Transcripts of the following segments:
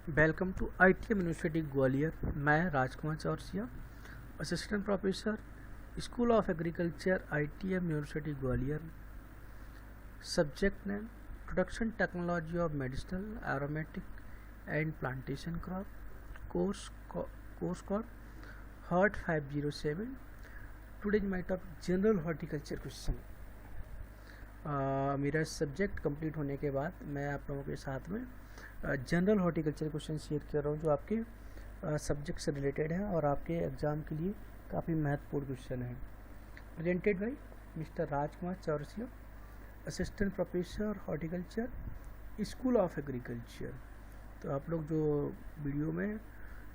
Welcome to ITM university Gwalior. मैं Rajkumar Chaurasia, assistant professor, school of agriculture, ITM university Gwalior. Subject name production technology of medicinal aromatic and plantation crop. Course code हॉट 507। Today my topic general horticulture question. मेरा subject complete होने के बाद मैं आप लोगों के साथ में जनरल हॉर्टिकल्चर क्वेश्चन शेयर कर रहा हूँ जो आपके सब्जेक्ट से रिलेटेड है और आपके एग्ज़ाम के लिए काफ़ी महत्वपूर्ण क्वेश्चन है। Presented by mister Rajkumar Chaurasia, assistant professor horticulture, school of agriculture. तो आप लोग जो वीडियो में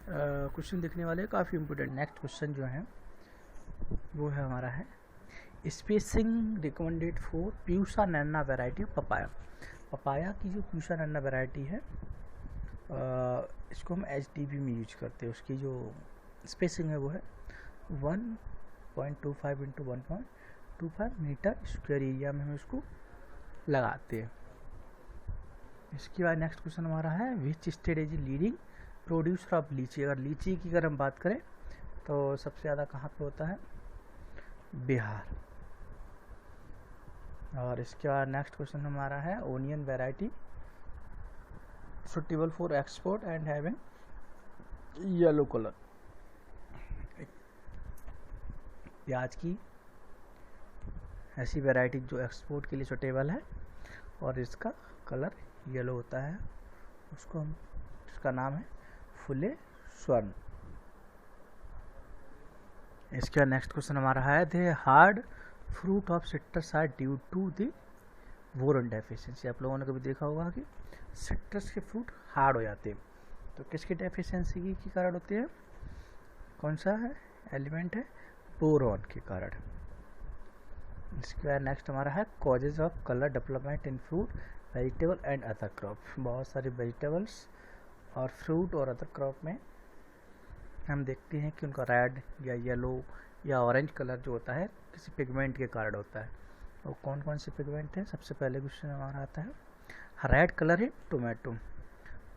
क्वेश्चन देखने वाले हैं काफ़ी इम्पोर्टेंट। नेक्स्ट क्वेश्चन जो है वो है हमारा है स्पेसिंग रिकमेंडेड फॉर प्यूसा नन्ना वैरायटी ऑफ पपाया। पपाया की जो प्यूसा नन्ना वैरायटी है इसको हम HDB में यूज करते हैं। उसकी जो स्पेसिंग है वो है 1.25 इंटू 1.25 मीटर स्क्वायर एरिया में हम इसको लगाते हैं। इसके बाद नेक्स्ट क्वेश्चन हमारा है which state is leading producer of लीची। अगर लीची की अगर हम बात करें तो सबसे ज़्यादा कहाँ पे होता है? बिहार। और इसके बाद नेक्स्ट क्वेश्चन हमारा है onion variety suitable for export and having yellow colour. प्याज की ऐसी वैरायटी जो एक्सपोर्ट के लिए सुटेबल है और इसका कलर येलो होता है, उसको हम इसका नाम है फुले स्वर्ण। इसके बाद नेक्स्ट क्वेश्चन हमारा है the hard fruit of citrus are due to the boron deficiency. आप लोगों ने कभी देखा होगा कि सिट्रस के फ्रूट हार्ड हो जाते हैं, तो किसकी डेफिशिएंसी के कारण होते हैं? कौन सा है एलिमेंट है? बोरॉन के कारण। इसके बाद नेक्स्ट हमारा है causes of colour development in fruit vegetable and other crop. बहुत सारे वेजिटेबल्स और फ्रूट और अदर क्रॉप में हम देखते हैं कि उनका रेड या येलो या ऑरेंज कलर जो होता है किसी पिगमेंट के कारण होता है। और कौन कौन से पिगमेंट हैं? सबसे पहले क्वेश्चन हमारा आता है रेड कलर है टोमेटो।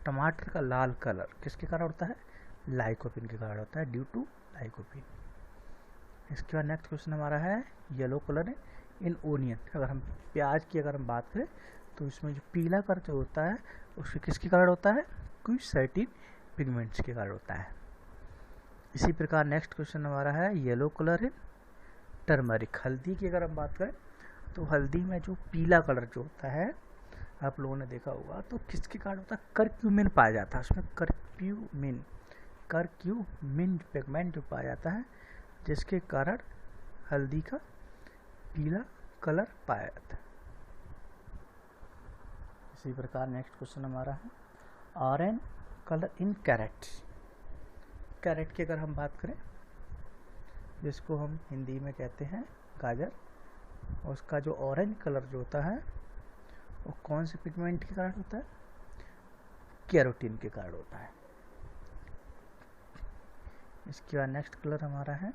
टमाटर का लाल कलर किसके कारण होता है? लाइकोपिन के कारण होता है, ड्यू टू लाइकोपिन। इसके बाद नेक्स्ट क्वेश्चन हमारा है येलो कलर है इन ओनियन। अगर हम प्याज की अगर हम बात करें तो इसमें जो पीला कलर जो होता है उसके किसके कारण होता है? कुछ सर्टेन पिगमेंट्स के कारण होता है। इसी प्रकार नेक्स्ट क्वेश्चन हमारा है येलो कलर है टर्मरिक। हल्दी की अगर हम बात करें तो हल्दी में जो पीला कलर जो होता है आप लोगों ने देखा होगा तो किसके कारण होता है? करक्यूमिन पाया जाता है उसमें। करक्यूमिन पिगमेंट जो पाया जाता है जिसके कारण हल्दी का पीला कलर पाया जाता है। इसी प्रकार नेक्स्ट क्वेश्चन हमारा है orange colour in carrot. Carrot की अगर हम बात करें जिसको हम हिंदी में कहते हैं गाजर, उसका जो ऑरेंज कलर जो होता है वो कौन से पिगमेंट के कारण होता है? कैरोटीन के कारण होता है। इसके बाद नेक्स्ट कलर हमारा है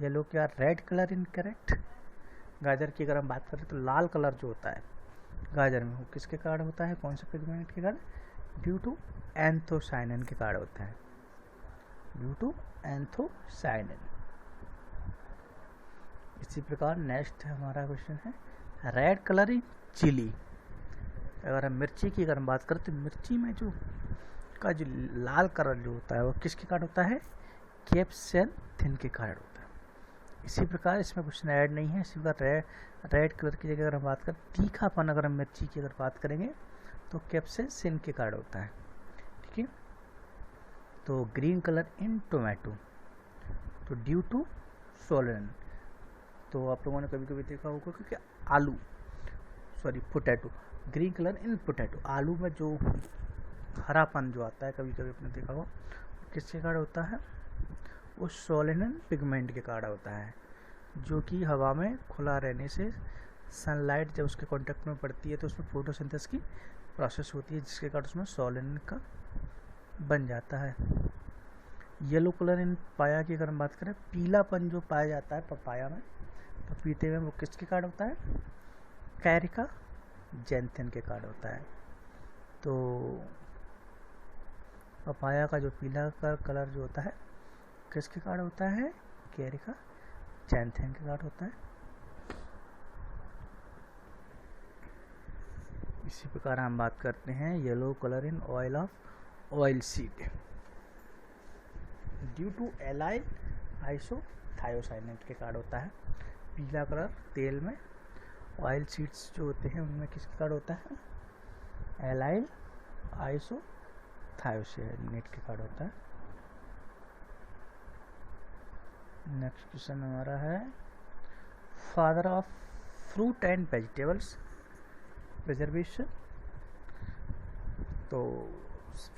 येलो क्या रेड कलर इन कैरेट। गाजर की अगर हम बात करें तो लाल कलर जो होता है गाजर में वो किसके कारण होता है? कौन से पिगमेंट के कारण? ड्यू टू एंथोसाइनिन के कारण होता है, ड्यू टू एंथोसाइनिन। इसी प्रकार नेक्स्ट हमारा क्वेश्चन है रेड कलर इन चिली। अगर हम मिर्ची की अगर हम बात करें तो मिर्ची में जो लाल कलर जो होता है वो किसके कारण होता है? कैप्सेंथिन के कारण होता है। इसी प्रकार इसमें क्वेश्चन ऐड नहीं है। इसी प्रकार रेड कलर की जगह अगर हम बात करें तीखापन अगर हम मिर्ची की अगर बात करेंगे तो कैप्सेंथिन के कारण होता है। ठीक है। तो ग्रीन कलर इन टोमेटो तो ड्यू टू सोलन। तो आप लोगों ने कभी कभी देखा होगा कि पोटैटो ग्रीन कलर इन पोटैटो। आलू में जो हरापन जो आता है कभी कभी आपने देखा हो किसके कारण होता है? वो सोलेनन पिगमेंट के कारण होता है, जो कि हवा में खुला रहने से सनलाइट जब उसके कांटेक्ट में पड़ती है तो उसमें फोटोसिंथेसिस की प्रोसेस होती है जिसके कारण उसमें सोलेनन का बन जाता है। येलो कलर इन पाया की अगर हम बात करें पीलापन जो पाया जाता है पपाया में पपीते में वो किसके कारण होता है? कैरिका जैंथिन के कारण होता है। तो पपाया का जो पीला का कलर जो होता है किसके कार्ड होता है? कैरी का जैंथेन के कार्ड होता है। इसी प्रकार हम बात करते हैं yellow colour in oil of oil seed due to allyl isothiocyanate के कार्ड होता है। पीला कलर तेल में ऑयल सीड्स जो होते हैं उनमें किसका कार्ड होता है? एलाइल आइसोथायोसाइनेट के कार्ड होता है। नेक्स्ट क्वेश्चन हमारा है father of fruit and vegetables preservation. तो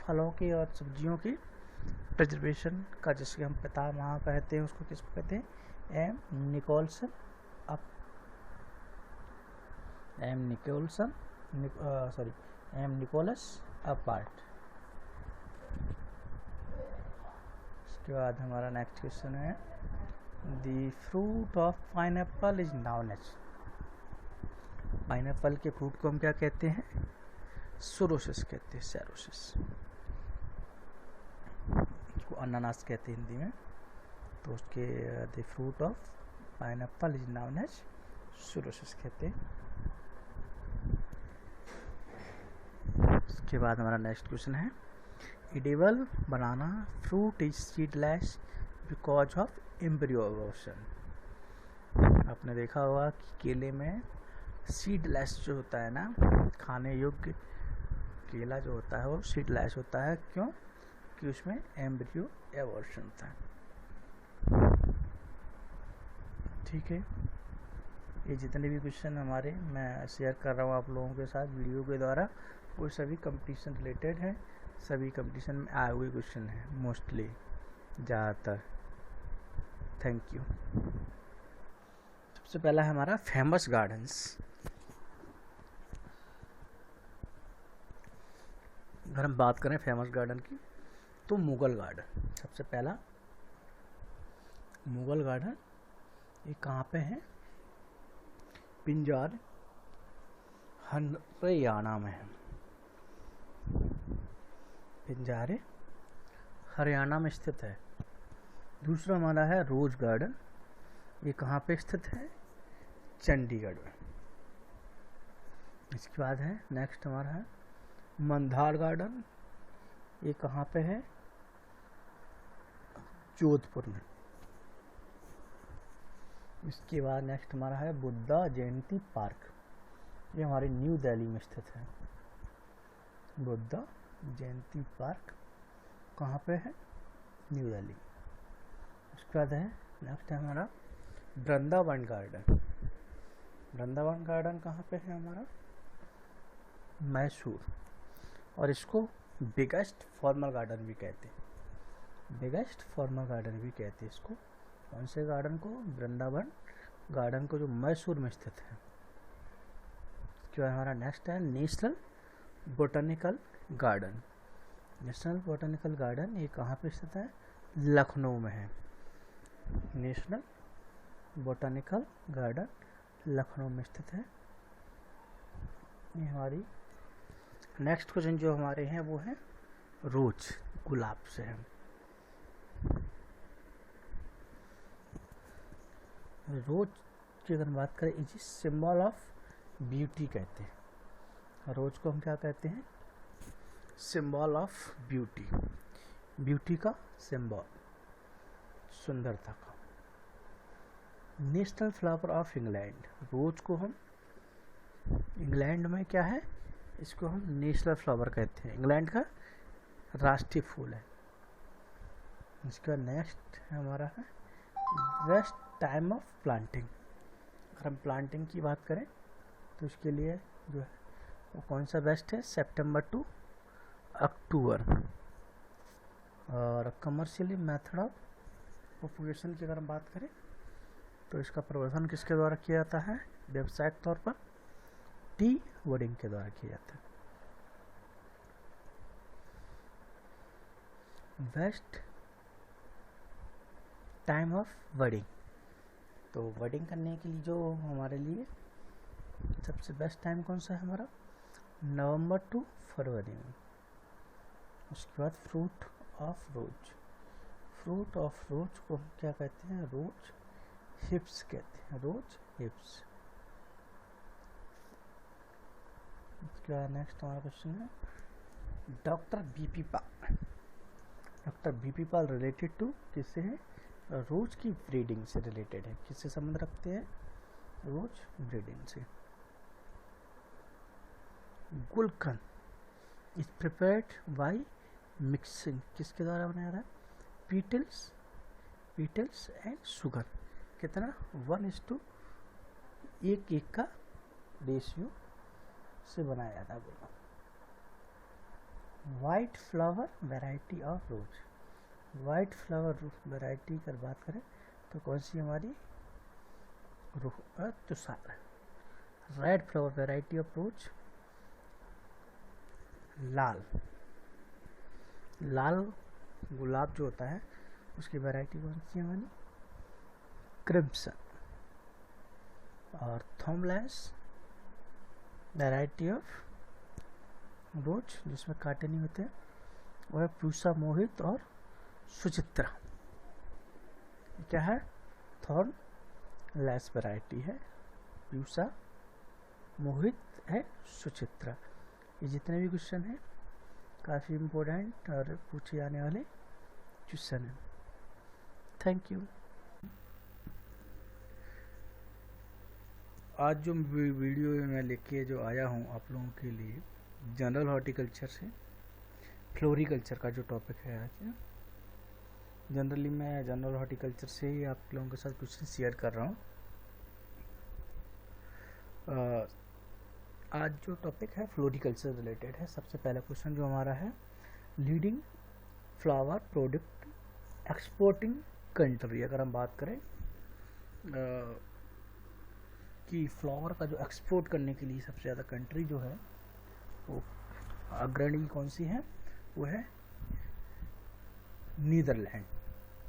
फलों की और सब्जियों की प्रिजर्वेशन का जिसके हम पितामह कहते हैं उसको किसको कहते हैं? एम निकोलसन निकोलस अपार्ट। इसके बाद हमारा नेक्स्ट क्वेश्चन है the fruit of pineapple is known as. Pineapple के फ्रूट को हम क्या कहते हैं? सोरोसिस कहते हैं, सेरोसिस। इसको अनानास कहते हैं हिंदी में। तो उसके the fruit of pineapple is known as sorosis कहते हैं। इसके बाद हमारा नेक्स्ट क्वेश्चन है edible banana fruit is seedless because of embryo abortion. आपने देखा होगा कि केले में सीडलेस जो होता है ना, खाने योग्य केला जो होता है वो सीडलेस होता है। क्यों? कि उसमें एम्ब्रियो एबॉर्शन होता है। ठीक है, ये जितने भी क्वेश्चन हमारे मैं शेयर कर रहा हूँ आप लोगों के साथ वीडियो के द्वारा, वो सभी कंपटीशन रिलेटेड है। सभी कंपटीशन में आए हुए क्वेश्चन हैं मोस्टली, ज़्यादातर। Thank you. सबसे पहला है हमारा फेमस गार्डन्स। अगर हम बात करें फेमस गार्डन की तो मुगल गार्डन सबसे पहला। मुगल गार्डन ये कहाँ पे है? पिंजार हरियाणा में है। पिंजारे हरियाणा में स्थित है। दूसरा हमारा है रोज गार्डन, ये कहाँ पे स्थित है? चंडीगढ़ में। इसके बाद है नेक्स्ट हमारा है मंदार गार्डन, ये कहाँ पे है? जोधपुर में। इसके बाद नेक्स्ट हमारा है बुद्धा जयंती पार्क, ये हमारे न्यू दिल्ली में स्थित है। बुद्धा जयंती पार्क कहाँ पे है? न्यू दिल्ली। उसके बाद है नेक्स्ट है हमारा वृंदावन गार्डन। वृंदावन गार्डन कहाँ पे है हमारा? मैसूर। और इसको बिगेस्ट फॉर्मल गार्डन भी कहते हैं। बिगेस्ट फॉर्मल गार्डन भी कहते हैं इसको। कौन से गार्डन को? वृंदावन गार्डन को, जो मैसूर में स्थित है। इसके बाद हमारा नेक्स्ट है national botanical garden. National botanical garden ये कहाँ पे स्थित है? लखनऊ में है। नेशनल बोटनिकल गार्डन लखनऊ में स्थित है। ये हमारी नेक्स्ट क्वेश्चन जो हमारे हैं वो है रोज, गुलाब से है। रोज की अगर बात करें इज सिंबल ऑफ ब्यूटी कहते हैं। रोज को हम क्या कहते हैं? Symbol of beauty. ब्यूटी का सिंबल, सुंदरता का। नेशनल फ्लावर ऑफ इंग्लैंड, रोज को हम इंग्लैंड में क्या है? इसको हम नेशनल फ्लावर कहते हैं, इंग्लैंड का राष्ट्रीय फूल है। इसका नेक्स्ट हमारा है बेस्ट टाइम ऑफ प्लांटिंग। अगर हम प्लांटिंग की बात करें तो उसके लिए जो है वो कौन सा बेस्ट है? सितंबर टू अक्टूबर। और कमर्शियली मेथड ऑफ प्रोपगेशन की अगर हम बात करें तो इसका प्रवर्धन किसके द्वारा किया जाता है? व्यावसायिक तौर पर टी बडिंग के द्वारा किया जाता है। बेस्ट टाइम ऑफ बडिंग, तो बडिंग करने के लिए जो हमारे लिए सबसे बेस्ट टाइम कौन सा है हमारा? नवंबर टू फरवरी में। उसके बाद fruit of rose, fruit of रोज को हम क्या कहते हैं, रोज हिप्स कहते हैं, रोज हिप्स। उसके बाद नेक्स्ट हमारा क्वेश्चन है doctor BP Pal, doctor BP Pal related to किससे है, रोज की ब्रीडिंग से रिलेटेड है, किससे संबंध रखते हैं, रोज ब्रीडिंग से। गुलकंद इज प्रिपेयर्ड बाय मिक्सिंग, किसके द्वारा बनाया रहा है, पीटल्स एंड शुगर, कितना 1:1 का रेशियो से बनाया जाता है। White flower variety of rose, white flower variety की बात करें तो कौन सी हमारी Tushar. Red flower variety of rose, लाल, लाल गुलाब जो होता है उसकी वैरायटी कौन सी है हमारी, क्रिम्सन। और थॉमलेस वैरायटी ऑफ रोज जिसमें कांटे नहीं होते वो है पूसा, मोहित और सुचित्रा। क्या है, थॉर्न लेस वैरायटी है, पूसा, मोहित है, सुचित्रा। ये जितने भी क्वेश्चन हैं काफ़ी इम्पोर्टेंट और पूछे जाने वाले क्वेश्चन हैं। Thank you. आज जो वीडियो मैं लेके जो आया हूँ आप लोगों के लिए जनरल हॉर्टिकल्चर से फ्लोरिकल्चर का जो टॉपिक है आज, जनरली मैं जनरल हॉर्टिकल्चर से ही आप लोगों के साथ कुछ शेयर कर रहा हूँ। आज जो टॉपिक है फ्लोरिकल्चर रिलेटेड है। सबसे पहला क्वेश्चन जो हमारा है, leading flower product exporting country. अगर हम बात करें कि फ्लावर का जो एक्सपोर्ट करने के लिए सबसे ज़्यादा कंट्री जो है वो अग्रणी कौन सी है, वो है नीदरलैंड।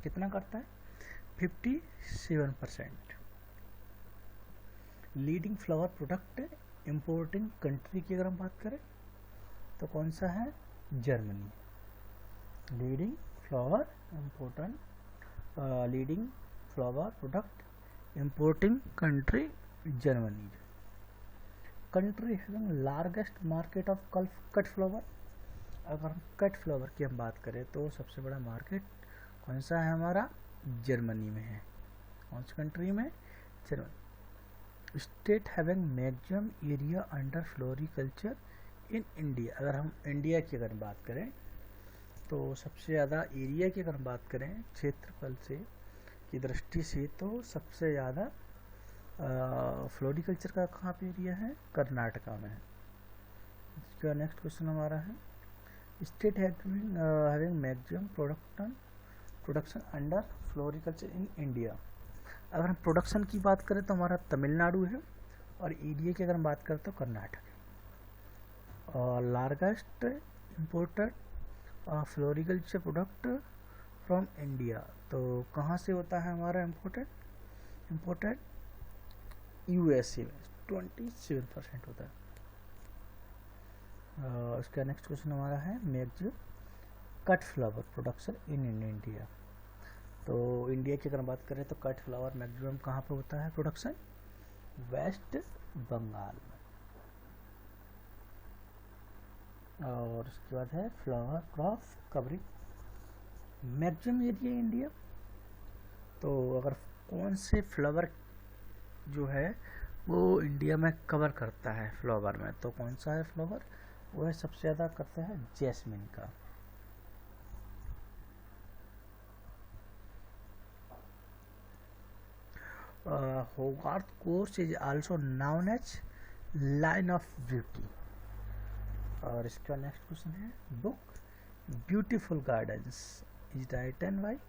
कितना करता है, 57%। Leading flower product importing country की अगर हम बात करें तो कौन सा है, Germany. Leading flower leading flower product importing country Germany. Country having largest market of cut flower. अगर हम कट फ्लावर की हम बात करें तो सबसे बड़ा मार्केट कौन सा है हमारा, जर्मनी में है। कौन सी कंट्री में, Germany. State having maximum area under floriculture in India. अगर हम इंडिया की अगर बात करें तो सबसे ज़्यादा एरिया की अगर हम बात करें क्षेत्रफल से की दृष्टि से तो सबसे ज़्यादा फ्लोरिकल्चर का कहाँ पे एरिया है, कर्नाटका में है। इसका नेक्स्ट क्वेश्चन हमारा है, state having maximum production under floriculture in India. अगर हम प्रोडक्शन की बात करें तो हमारा तमिलनाडु है और एरिया की अगर हम बात करें तो कर्नाटक है। और largest imported floriculture product from India, तो कहाँ से होता है हमारा इम्पोर्टेड यूएसए में 27% होता है। इसका नेक्स्ट क्वेश्चन हमारा है, maximum cut flower production in India. तो इंडिया की अगर बात करें तो कट फ्लावर मैक्सिमम कहाँ पे होता है प्रोडक्शन, वेस्ट बंगाल में। और उसके बाद है flower crop covering maximum area India. तो अगर कौन से फ्लावर जो है वो इंडिया में कवर करता है फ्लावर में, तो कौन सा है फ्लावर, वो है सबसे ज़्यादा करता है जैस्मिन का। Hogarth course is also known as line of beauty. और इसका नेक्स्ट क्वेश्चन है, book beautiful gardens is written by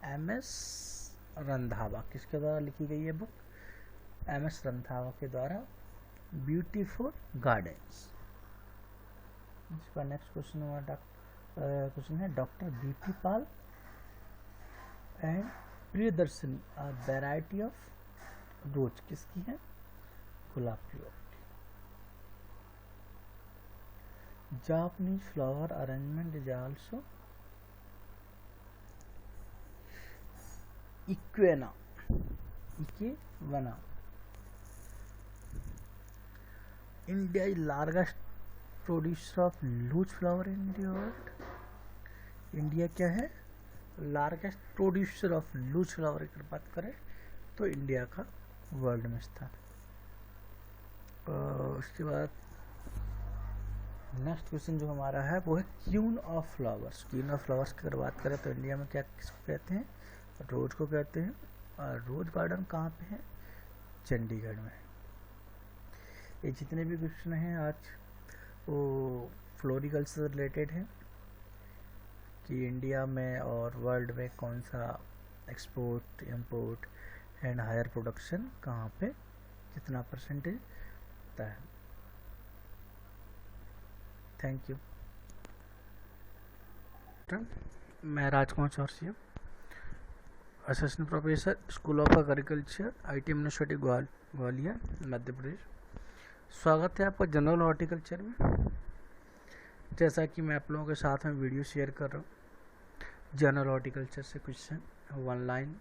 M S. Randhawa. किसके द्वारा लिखी गई है बुक, एम.एस. रंधावा के द्वारा, ब्यूटीफुल गार्डन्स। इसका नेक्स्ट क्वेश्चन हमारा क्वेश्चन है, doctor BP Pal and Priyadarshini are variety of rose. किसकी है, गुलाब की। Japanese flower arrangement is also ikebana, ikebana. India is largest producer of loose flower in the world. India क्या है? Largest producer of loose flower. अगर बात करें तो इंडिया का वर्ल्ड में स्थान। उसके बाद नेक्स्ट क्वेश्चन जो हमारा है वो है queen of flowers. Queen of flowers की अगर बात करें तो इंडिया में क्या किसको कहते हैं? रोज को कहते हैं। और रोज गार्डन कहाँ पे है? चंडीगढ़ में। ये जितने भी क्वेश्चन हैं आज वो फ्लोरिकल्चर से रिलेटेड है कि इंडिया में और वर्ल्ड में कौन सा export, import and higher production कहाँ पे कितना परसेंटेज होता है। Thank you. मैं Rajkumar Chaurasia, assistant professor, school of agriculture, IIT university Gwalior, Madhya Pradesh. स्वागत है आपका जनरल हॉर्टिकल्चर में। जैसा कि मैं आप लोगों के साथ में वीडियो शेयर कर रहा हूँ, जनरल हॉर्टिकल्चर से क्वेश्चन, वन लाइन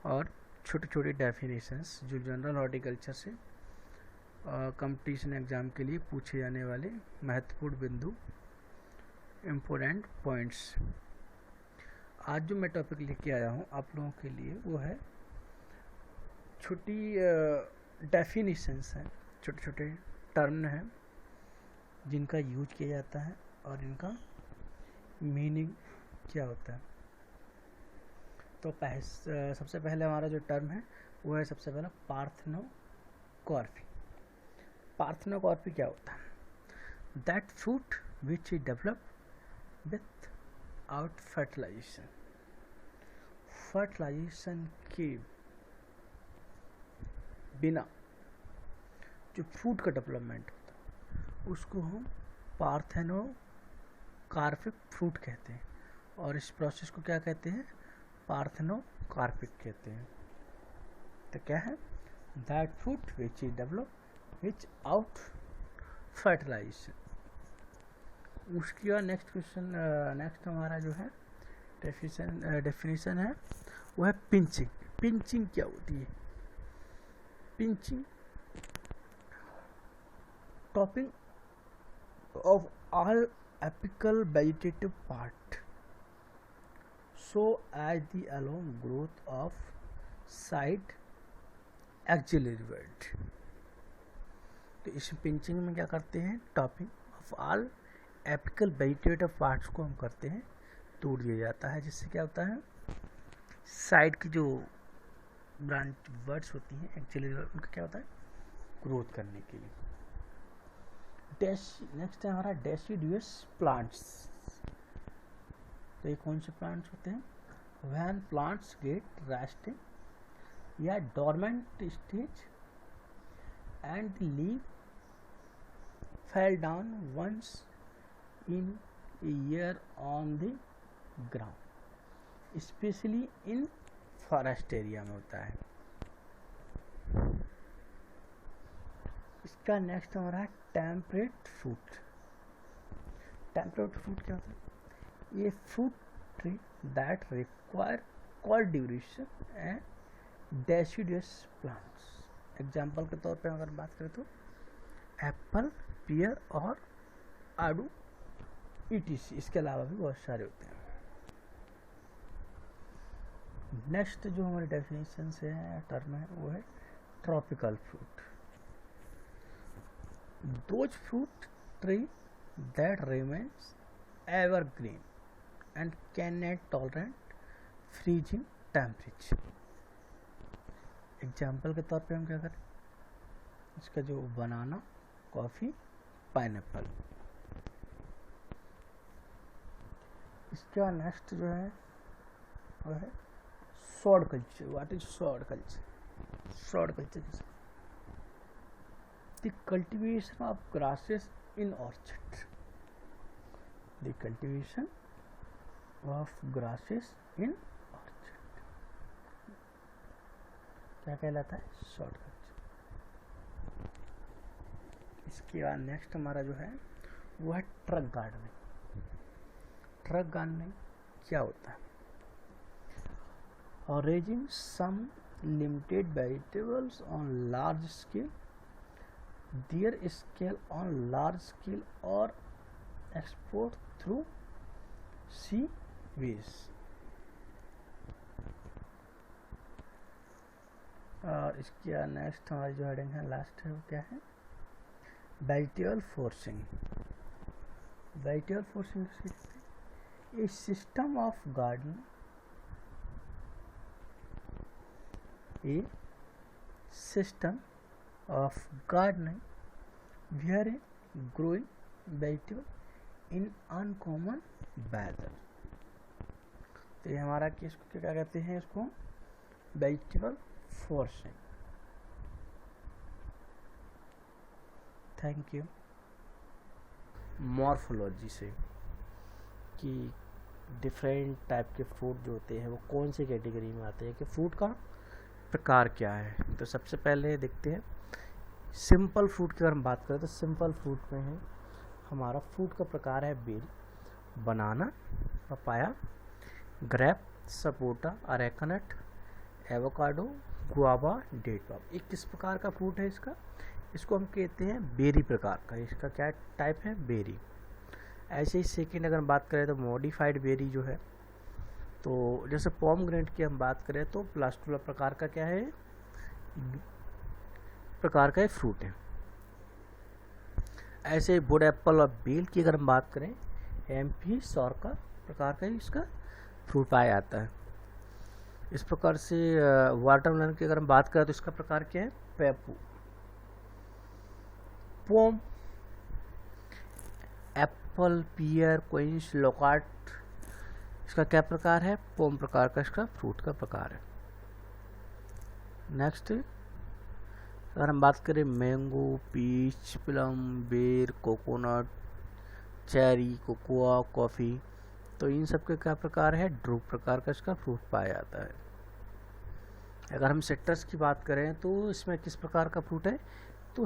और छोटी छोटी डेफिनेशंस जो जनरल हॉर्टिकल्चर से कंपटीशन एग्ज़ाम के लिए पूछे जाने वाले महत्वपूर्ण बिंदु, इम्पोर्टेंट पॉइंट्स। आज जो मैं टॉपिक लेके आया हूँ आप लोगों के लिए वो है छोटी डेफिनेशंस हैं, छोटे छोटे टर्म हैं जिनका यूज किया जाता है और इनका मीनिंग क्या होता है। तो सबसे पहले हमारा जो टर्म है वो है सबसे पहला पार्थेनोकॉर्पी। पार्थेनोकॉर्पी क्या होता है? That fruit which is develop without fertilization. Fertilization के बिना जो फ्रूट का डेवलपमेंट होता है उसको हम पार्थेनोकार्पिक फ्रूट कहते हैं। और इस प्रोसेस को क्या कहते हैं? पार्थेनोकार्पिक कहते हैं। तो क्या है? That fruit which is develop without fertilization. उसके बाद नेक्स्ट क्वेश्चन, नेक्स्ट हमारा जो है डेफिनेशन है वो है पिंचिंग। पिंचिंग क्या होती है? Pinching topping of all apical vegetative part so as the along growth of side axillary belt। तो इस पिंचिंग में क्या करते हैं? Topping of all apical vegetative parts को हम करते हैं, तोड़ दिया जाता है, जिससे क्या होता है साइड की जो ब्रांच वर्ड्स होती हैं एक्चुअली उनका क्या होता है? ग्रोथ करने के लिए। नेक्स्ट है हमारा डेसिडुअस प्लांट्स। तो ये कौन से प्लांट्स होते हैं? व्हेन प्लांट्स गेट रेस्टिंग या dormant stage and the leaf fell down once in year on the ground, especially in forest area में होता है। इसका नेक्स्ट हमारा है टेम्परेट फ्रूट। टेम्परेट फ्रूट क्या होता है? ये fruit tree that require cold duration and deciduous plants. Example के तौर पे अगर बात करें तो एप्पल, पियर और आड़ू ETC। इसके अलावा भी बहुत सारे होते हैं। नेक्स्ट जो हमारी डेफिनेशन से है टर्म है वो है tropical fruit. Those fruit tree that remains evergreen and can not tolerate freezing temperature. Example के तौर पे हम क्या करें? इसका जो बनाना, कॉफी, पाइनएप्पल। इसके बाद नेक्स्ट जो है वो है sword culture. What is sword culture? Sword culture the cultivation of grasses in orchard. The cultivation of grasses in orchard क्या कहलाता है? Sword culture. इसके बाद नेक्स्ट हमारा जो है वो है ट्रक गार्डनिंग। ट्रक गार्डनिंग क्या होता है? और raising some limited vegetables on large scale, their scale on large scale और एक्सपोर्ट थ्रू सी वेज। और इसके नेक्स्ट हमारी जो हेडिंग है लास्ट है वो क्या है? Vegetable forcing. Vegetable forcing A system of gardening, a system of gardening where a growing vegetable in uncommon weather। तो ये हमारा किसको क्या कहते हैं? इसको vegetable forcing. Thank you. Morphology से कि डिफरेंट टाइप के फ्रूट जो होते हैं वो कौन सी कैटेगरी में आते हैं, कि फ्रूट का प्रकार क्या है। तो सबसे पहले देखते हैं सिंपल फ्रूट की अगर हम बात करें तो सिंपल फ्रूट में है हमारा फ्रूट का प्रकार है berry, banana, papaya, grape, sapota, arecanut, avocado, guava, date palm. ये किस प्रकार का फ्रूट है? इसको हम कहते हैं बेरी प्रकार का। इसका क्या टाइप है? बेरी। ऐसे ही सेकेंड अगर हम बात करें तो मॉडिफाइड बेरी जो है, तो जैसे पोमग्रेनेट की हम बात करें तो प्लास्टुला प्रकार का क्या है? प्रकार का एक फ्रूट है। ऐसे ही वुड एप्पल और बेल की अगर हम बात करें, एम्फी सॉर्का प्रकार का ही इसका फ्रूट पाया जाता है। इस प्रकार से वाटरमेलन की अगर हम बात करें तो इसका प्रकार क्या है? पेपू। पोम, एप्पल, पियर, क्विंस, लोकाट, इसका क्या प्रकार है? पोम प्रकार का इसका फ्रूट का प्रकार है। नेक्स्ट अगर हम बात करें मैंगो, पीच, प्लम, बेर, कोकोनट, चेरी, कोकोआ, कॉफ़ी, तो इन सब के क्या प्रकार है? ड्रूप प्रकार का इसका फ्रूट पाया जाता है। अगर हम सिट्रस की बात करें तो इसमें किस प्रकार का फ्रूट है? तो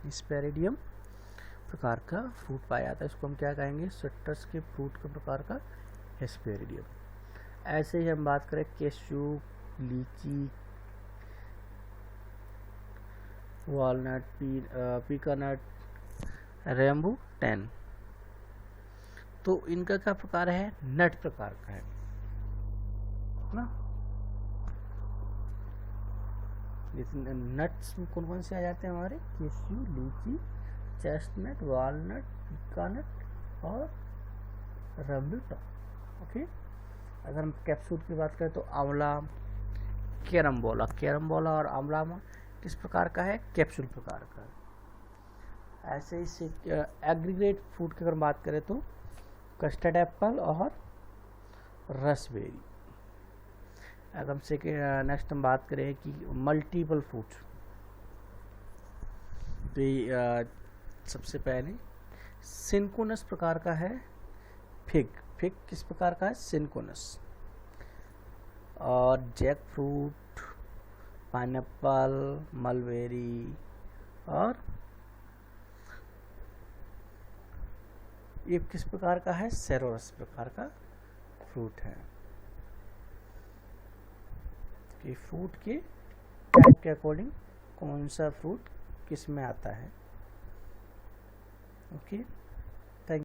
हेस्पेरिडियम प्रकार का फ्रूट पाया जाता है। इसको हम क्या कहेंगे? सिट्रस के फ्रूट के प्रकार का हेस्पेरिडियम। ऐसे ही हम बात करें कैशू, लीची, वॉलनट, पीकानट, रेम्बू टेन, तो इनका क्या प्रकार है? नट प्रकार का है ना। नट्स में कौन कौन से आ जाते हैं हमारे? कैशू, लीची, चेस्टनट, वॉलनट, पीकानट और रम्बूटान। ओके। अगर हम कैप्सूल की बात करें तो आंवला, कैरम्बोला और आंवला में किस प्रकार का है? कैप्सूल प्रकार का है। ऐसे ही एग्रीगेट फ्रूट की अगर बात करें तो कस्टर्ड एप्पल और रसबेरी। अगर हम नेक्स्ट हम बात करें कि मल्टीपल फ्रूट्स, तो सबसे पहले सिंकोनस प्रकार का है फिग किस प्रकार का है? सिंकोनस। और जैक फ्रूट, पाइनएप्पल, मलबेरी और ये किस प्रकार का है? सेरोरस प्रकार का फ्रूट है। कि फ्रूट के टाइप के अकॉर्डिंग कौन सा फ्रूट किस में आता है। ओके।